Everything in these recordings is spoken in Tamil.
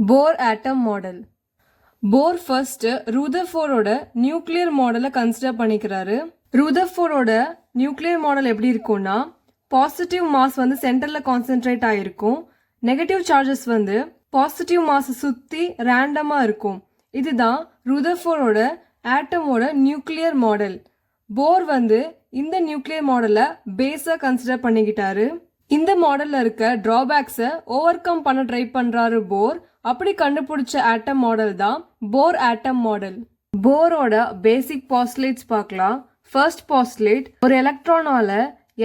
போர் ஆட்டம் மாடல். போர் ஃபர்ஸ்ட் ரூதர்ஃபோர்டோட நியூக்ளியர் மாடலை கன்சிடர் பண்ணிக்கிறாரு. ரூதர்ஃபோர்டோட நியூக்ளியர் மாடல் எப்படி இருக்கும்னா, பாசிட்டிவ் மாஸ் வந்து சென்டர்ல கான்சென்ட்ரேட் ஆயிருக்கும், நெகட்டிவ் சார்ஜஸ் வந்து பாசிட்டிவ் மாஸ் சுத்தி ரேண்டமா இருக்கும். இதுதான் ரூதர்ஃபோர்டோட ஆட்டமோட நியூக்ளியர் மாடல். போர் வந்து இந்த நியூக்ளியர் மாடலை பேஸா கன்சிடர் பண்ணிக்கிட்டாரு. இந்த மாடல்ல இருக்க டிராபேக்ஸை ஓவர் கம் பண்ண ட்ரை பண்றாரு போர். அப்படி கண்டுபிடிச்ச ஆட்டம் மாடல் தான் போர் ஆட்டம் மாடல். போரோட பேசிக் பாஸ்டுலேட்ஸ் பார்க்கலாம். ஃபர்ஸ்ட் பாஸ்டுலேட், ஒரு எலக்ட்ரானால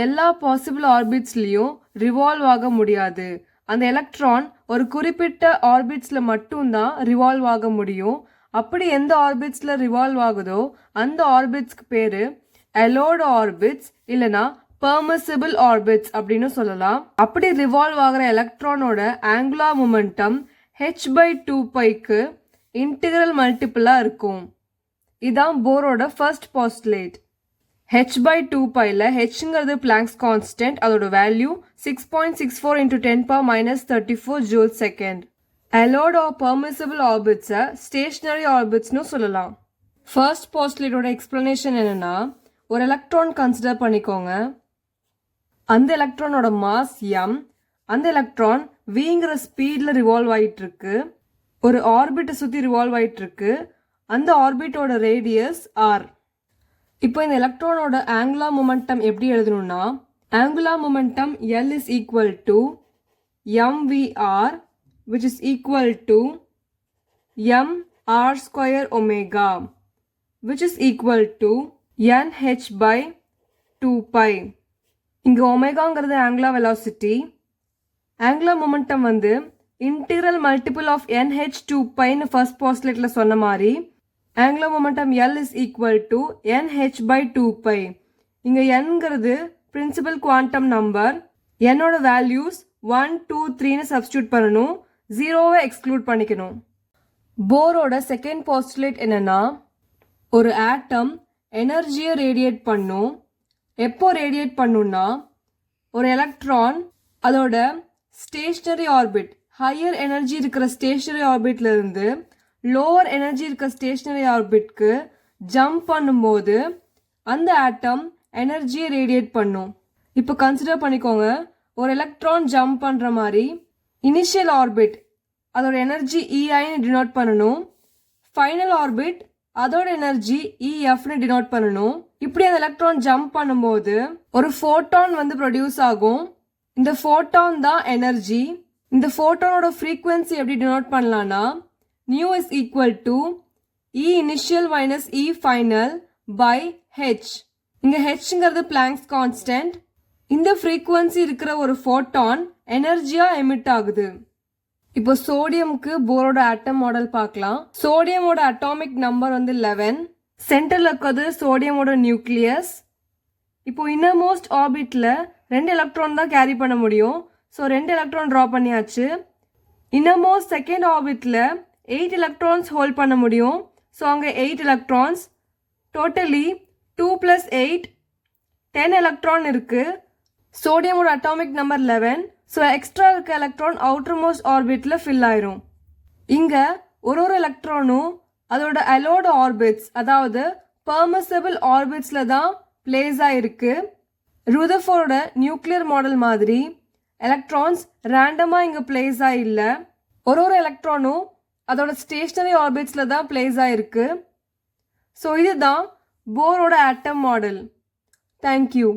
எல்லா பாசிபிள் ஆர்பிட்ஸ்லயும் ரிவால்வ் ஆக முடியாது. அந்த எலக்ட்ரான் ஒரு குறிப்பிட்ட ஆர்பிட்ஸ்ல மட்டும்தான் ரிவால்வ் ஆக முடியும். அப்படி எந்த ஆர்பிட்ஸ்ல ரிவால்வ் ஆகுதோ அந்த ஆர்பிட்ஸ்க்கு பேரு அலோட் ஆர்பிட்ஸ் இல்லனா பெர்மிசிபிள் ஆர்பிட்ஸ் அப்படின்னு சொல்லலாம். அப்படி ரிவால்வ் ஆகிற எலக்ட்ரானோட ஆங்குலார் மொமெண்டம் h/2πக்கு இன்டெகிரல் மல்டிபிளா இருக்கும். இதான் போரோட ஃபர்ஸ்ட் பாஸ்டுலேட். h/2πல hங்கிறது பிளாங்க்ஸ் கான்ஸ்டன்ட், அதோட value 6.64 × 10⁻34 joule second. Allowed or permissible ஆர்பிட்ஸை ஸ்டேஷனரி ஆர்பிட்ஸ்னு சொல்லலாம். ஃபர்ஸ்ட் பாஸ்டுலேட்டோட எக்ஸ்பிளனேஷன் என்னன்னா, ஒரு எலக்ட்ரான் கன்சிடர் பண்ணிக்கோங்க. அந்த எலக்ட்ரானோட மாஸ் m, அந்த எலக்ட்ரான் vங்கிற ஸ்பீட்ல ரிவால்வ் ஆயிட்டு இருக்கு, ஒரு ஆர்பிட்டை சுத்தி ரிவால்வ் ஆயிட்டு இருக்கு. அந்த ஆர்பிட்டோட ரேடியஸ் r. இப்போ இந்த எலக்ட்ரானோட ஆங்குலார் மொமெண்டம் எப்படி எழுதணும்னா, angular momentum L is equal to mvr which is equal to mr² omega which is equal to nh/2π. இங்க ஒமேகாங்கிறது ஆங்குலார் வெலாசிட்டி. ஆங்குலார் மொமெண்டம் வந்து இன்டெகிரல் மல்டிபிள் ஆஃப் nh/2πன்னு ஃபர்ஸ்ட் பாஸ்டுலேட்ல சொன்ன மாதிரி angular momentum L is equal to nh/2π. இங்க nங்கிறது பிரின்சிபல் குவாண்டம் நம்பர். என்னோட வேல்யூஸ் 1, 2, 3ன்னு சப்ஸ்டியூட் பண்ணணும், 0வை எக்ஸ்க்ளூட் பண்ணிக்கணும். போரோட செகண்ட் பாஸ்டுலேட் என்னன்னா, ஒரு ஆட்டம் எனர்ஜியை ரேடியேட் பண்ணும். எப்போ ரேடியேட் பண்ணும்னா, ஒரு எலக்ட்ரான் அதோட ஸ்டேஷனரி ஆர்பிட், ஹையர் எனர்ஜி இருக்கிற ஸ்டேஷனரி ஆர்பிட்ல இருந்து லோவர் எனர்ஜி இருக்கிற ஸ்டேஷனரி ஆர்பிட்க்கு ஜம்ப் பண்ணும்போது அந்த ஆட்டம் எனர்ஜியை ரேடியேட் பண்ணும். இப்போ கன்சிடர் பண்ணிக்கோங்க, ஒரு எலக்ட்ரான் ஜம்ப் பண்ற மாதிரி இனிஷியல் ஆர்பிட் அதோட எனர்ஜி EIன்னு டினோட் பண்ணணும், ஃபைனல் ஆர்பிட் அதோட எனர்ஜி EFன்னு டினோட் பண்ணணும். இப்படி அந்த எலக்ட்ரான் ஜம்ப் பண்ணும்போது ஒரு ஃபோட்டான் வந்து ப்ரொடியூஸ் ஆகும். இந்த ஃபோட்டான் தான் எனர்ஜி. இந்த ஃபோட்டானோட ஃப்ரீக்வன்சி எப்படி டினோட் பண்ணலாம்னா, nu is equal to E initial minus E final by h. இங்க hங்கிறது பிளாங்க்ஸ் கான்ஸ்டன்ட். இந்த ஃப்ரீக்வன்சி இருக்கிற ஒரு ஃபோட்டான் எனர்ஜியா எமிட் ஆகுது. இப்போ சோடியம்க்கு போரோட ஆட்டம் மாடல் பார்க்கலாம். சோடியமோட அட்டாமிக் நம்பர் வந்து 11. சென்டர்ல இருக்கிறது சோடியமோட நியூக்ளியஸ். இப்போ இன்னர்மோஸ்ட் ஆர்பிட்ல 2 எலக்ட்ரான் தான் கேரி பண்ண முடியும். ஸோ 2 எலக்ட்ரான் ட்ரா பண்ணியாச்சு. இன்னர்மோஸ்ட் செகண்ட் ஆர்பிட்ல 8 எலக்ட்ரான்ஸ் ஹோல்ட் பண்ண முடியும். ஸோ அங்கே 8 எலக்ட்ரான்ஸ், டோட்டலி 2 + 8 10 எலக்ட்ரான் இருக்கு. சோடியமோட அட்டாமிக் நம்பர் 11. ஸோ எக்ஸ்ட்ரா இருக்க எலக்ட்ரான் அவுட்டர் மோஸ்ட் ஆர்பிட்ல ஃபில் ஆயிரும். இங்க ஒரு எலக்ட்ரானும் அதோட அலோட் ஆர்பிட்ஸ், அதாவது பெர்மிசிபிள் ஆர்பிட்ஸ்ல தான் பிளேஸ் ஆயிருக்கு. ரூதர்ஃபோர்டோட நியூக்ளியர் மாடல் மாதிரி எலக்ட்ரான்ஸ் ரேண்டமா இங்க பிளேஸ் ஆயில்ல, ஒரு எலக்ட்ரானும் அதோட ஸ்டேஷனரி ஆர்பிட்ஸ்ல தான் பிளேஸ் ஆயிருக்கு. ஸோ இதுதான் போரோட ஆட்டம் மாடல். தேங்க்யூ.